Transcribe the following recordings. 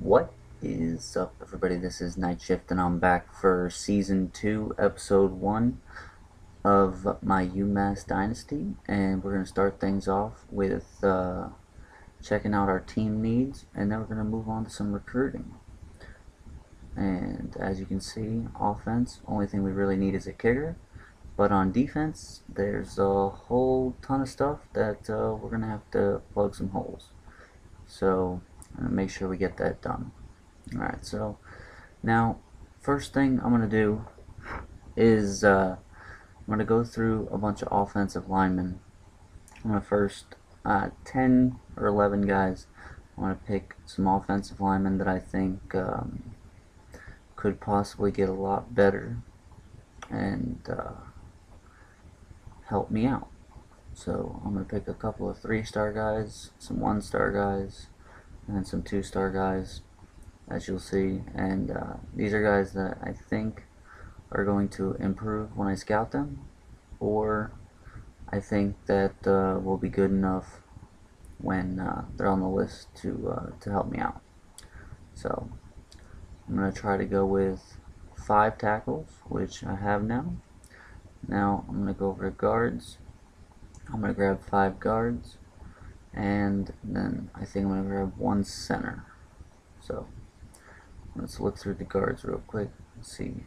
What is up, everybody? This is Night Shift, and I'm back for Season 2, Episode 1 of my UMASS Dynasty. And we're going to start things off with checking out our team needs, and then we're going to move on to some recruiting. And as you can see, offense, only thing we really need is a kicker. But on defense, there's a whole ton of stuff that we're going to have to plug some holes. So I'm going to make sure we get that done. Alright, so now first thing I'm going to do is I'm going to go through a bunch of offensive linemen. I'm going to first 10 or 11 guys. I want to pick some offensive linemen that I think could possibly get a lot better and help me out. So I'm going to pick a couple of 3-star guys, some 1-star guys, and some 2-star guys, as you'll see. And these are guys that I think are going to improve when I scout them, or I think that will be good enough when they're on the list to help me out. So I'm going to try to go with 5 tackles, which I have now. Now I'm going to go over guards. I'm going to grab 5 guards, and then I think I'm going to grab 1 center. So let's look through the guards real quick and see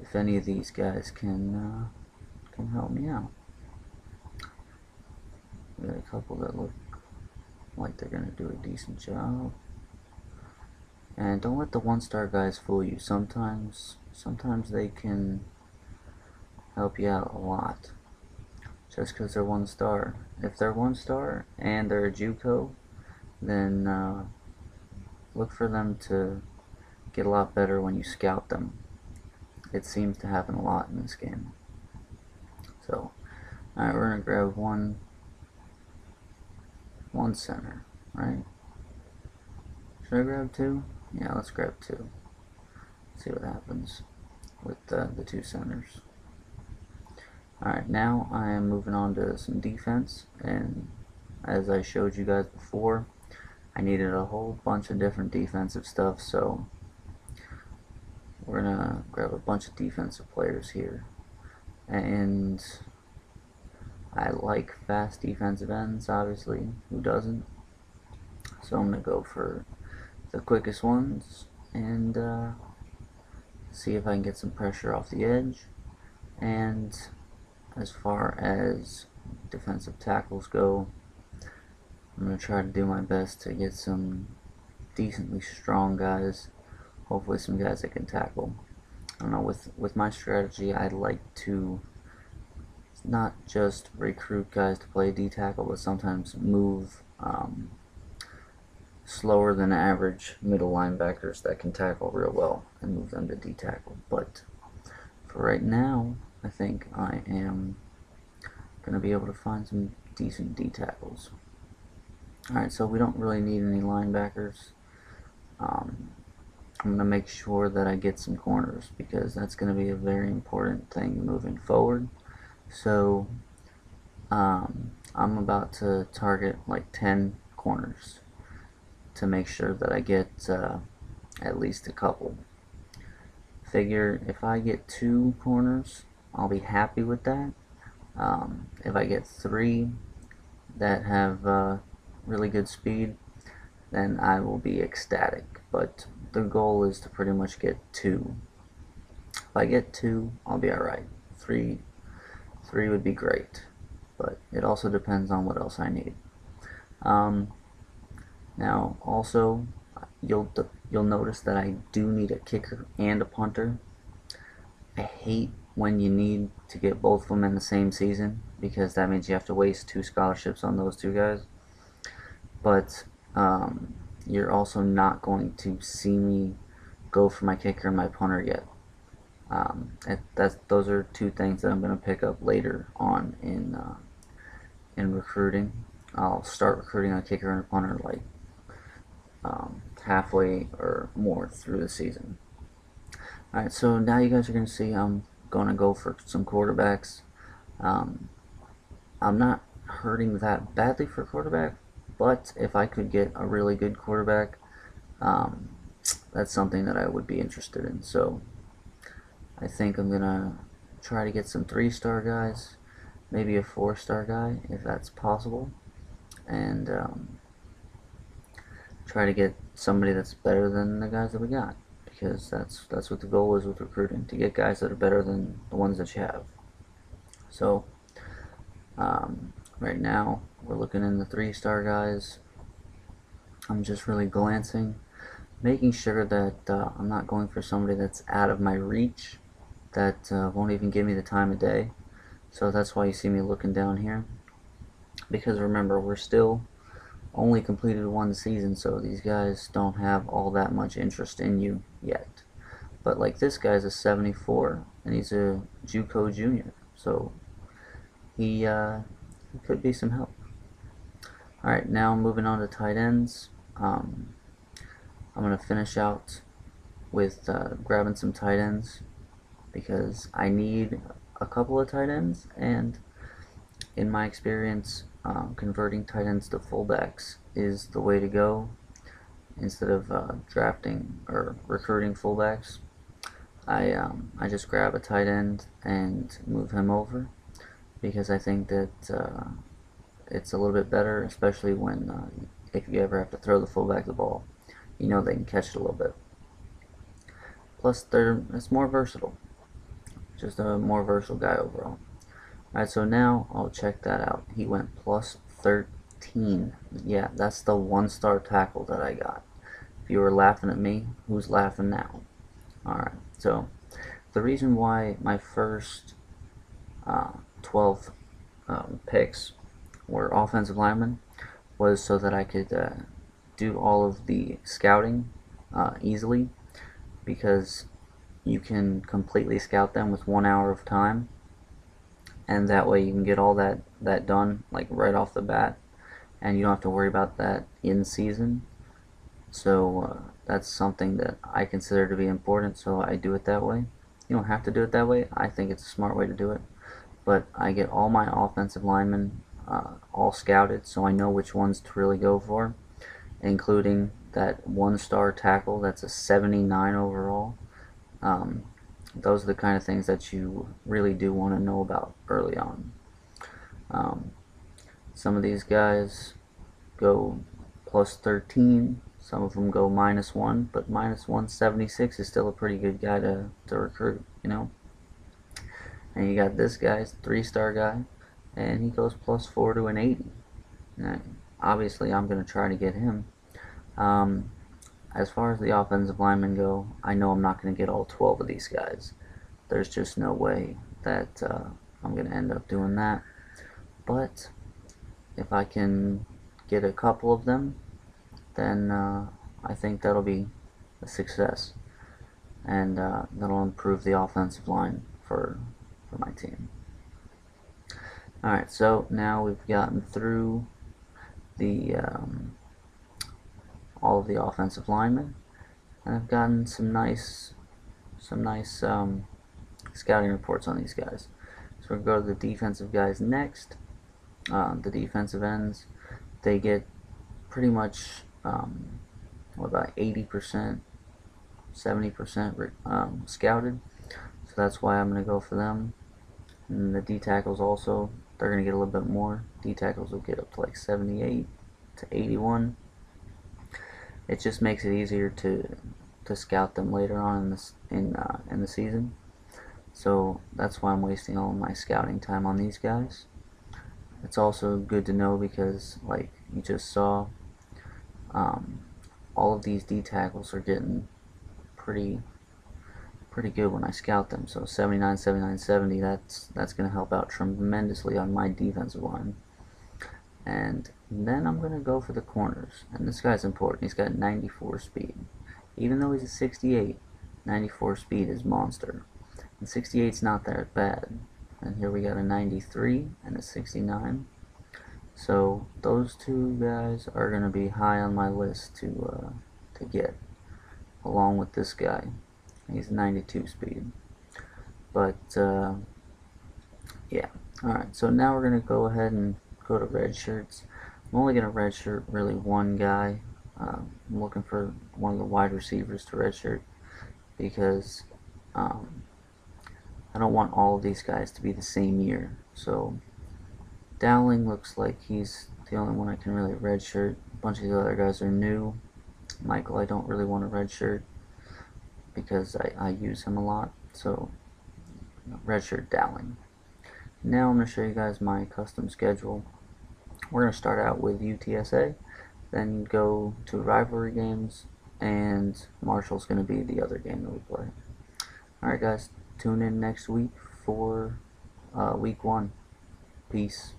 if any of these guys can help me out. We got a couple that look like they're going to do a decent job. And don't let the 1-star guys fool you. Sometimes they can help you out a lot just because they're 1-star. If they're 1-star and they're a JUCO, then look for them to get a lot better when you scout them. It seems to happen a lot in this game. So, alright, we're going to grab one center, right? Should I grab 2? Yeah, let's grab 2. See what happens with the 2 centers. Alright, now I am moving on to some defense, and as I showed you guys before, I needed a whole bunch of different defensive stuff, so we're gonna grab a bunch of defensive players here. And I like fast defensive ends, obviously, who doesn't? So I'm gonna go for the quickest ones and see if I can get some pressure off the edge. And as far as defensive tackles go, I'm going to try to do my best to get some decently strong guys, hopefully some guys that can tackle. I don't know, with my strategy, I'd like to not just recruit guys to play D-tackle, but sometimes move slower than average middle linebackers that can tackle real well and move them to D-tackle. But for right now, I think I am going to be able to find some decent D-tackles. Alright, so we don't really need any linebackers. I'm going to make sure that I get some corners, because that's going to be a very important thing moving forward. So I'm about to target like 10 corners to make sure that I get at least a couple. Figure if I get 2 corners, I'll be happy with that. If I get 3 that have really good speed, then I will be ecstatic. But the goal is to pretty much get 2. If I get 2, I'll be alright. 3 would be great, but it also depends on what else I need. Now also, you'll notice that I do need a kicker and a punter. I hate when you need to get both of them in the same season, because that means you have to waste 2 scholarships on those 2 guys. But you're also not going to see me go for my kicker and my punter yet. Those are 2 things that I'm going to pick up later on in recruiting. I'll start recruiting a kicker and a punter like halfway or more through the season. Alright, so now you guys are going to see I'm going to go for some quarterbacks. I'm not hurting that badly for quarterback, but if I could get a really good quarterback, that's something that I would be interested in. So I think I'm gonna try to get some 3-star guys, maybe a 4-star guy if that's possible, and try to get somebody that's better than the guys that we got, because that's what the goal is with recruiting, to get guys that are better than the ones that you have. So right now we're looking in the 3-star guys. I'm just really glancing, making sure that I'm not going for somebody that's out of my reach, that won't even give me the time of day. So that's why you see me looking down here, because remember, we're still only completed one season, so these guys don't have all that much interest in you yet. But like this guy's a 74, and he's a JUCO junior, so he could be some help. Alright, now moving on to tight ends. I'm going to finish out with grabbing some tight ends, because I need a couple of tight ends, and in my experience, converting tight ends to fullbacks is the way to go. Instead of drafting or recruiting fullbacks, I just grab a tight end and move him over, because I think that it's a little bit better, especially when if you ever have to throw the fullback the ball, you know they can catch it a little bit. Plus, it's more versatile, just a more versatile guy overall. Alright, so now I'll check that out. He went plus 13. Yeah, that's the 1-star tackle that I got. If you were laughing at me, who's laughing now? Alright, so the reason why my first 12 picks were offensive linemen was so that I could do all of the scouting easily, because you can completely scout them with 1 hour of time, and that way you can get all that done like right off the bat, and you don't have to worry about that in season. So that's something that I consider to be important, so I do it that way. You don't have to do it that way. I think it's a smart way to do it, but I get all my offensive linemen all scouted, so I know which ones to really go for, including that 1-star tackle that's a 79 overall. Those are the kind of things that you really do want to know about early on. Some of these guys go plus 13, some of them go -1, but -176 is still a pretty good guy to recruit, you know. And you got this guy's 3-star guy, and he goes +4 to an 80. Now, obviously, I'm going to try to get him. As far as the offensive linemen go, I know I'm not going to get all 12 of these guys. There's just no way that I'm going to end up doing that. But if I can get a couple of them, then I think that'll be a success, and that'll improve the offensive line for my team. Alright, so now we've gotten through the all of the offensive linemen, and I've gotten some nice scouting reports on these guys. So we'll go to the defensive guys next. The defensive ends, they get pretty much about 80%, 70% scouted, so that's why I'm going to go for them. And the D tackles also, they're going to get a little bit more. D tackles will get up to like 78 to 81. It just makes it easier to scout them later on in the season. So that's why I'm wasting all of my scouting time on these guys. It's also good to know because, like you just saw, all of these D tackles are getting pretty good when I scout them. So 79, 79, 70, that's going to help out tremendously on my defensive line. And then I'm going to go for the corners. And this guy's important. He's got 94 speed. Even though he's a 68, 94 speed is monster. And 68's not that bad. And here we got a 93 and a 69. So those two guys are going to be high on my list to get, along with this guy. He's 92 speed. But yeah. Alright, so now we're going to go ahead and go to red shirts. I'm only going to redshirt really one guy, I'm looking for one of the wide receivers to redshirt because um, I don't want all of these guys to be the same year. So Dowling looks like he's the only one I can really redshirt. A bunch of the other guys are new. Michael, I don't really want to redshirt because I use him a lot. So redshirt Dowling. Now I'm going to show you guys my custom schedule. We're going to start out with UTSA, then go to rivalry games, and Marshall's going to be the other game that we play. Alright guys, tune in next week for week 1. Peace.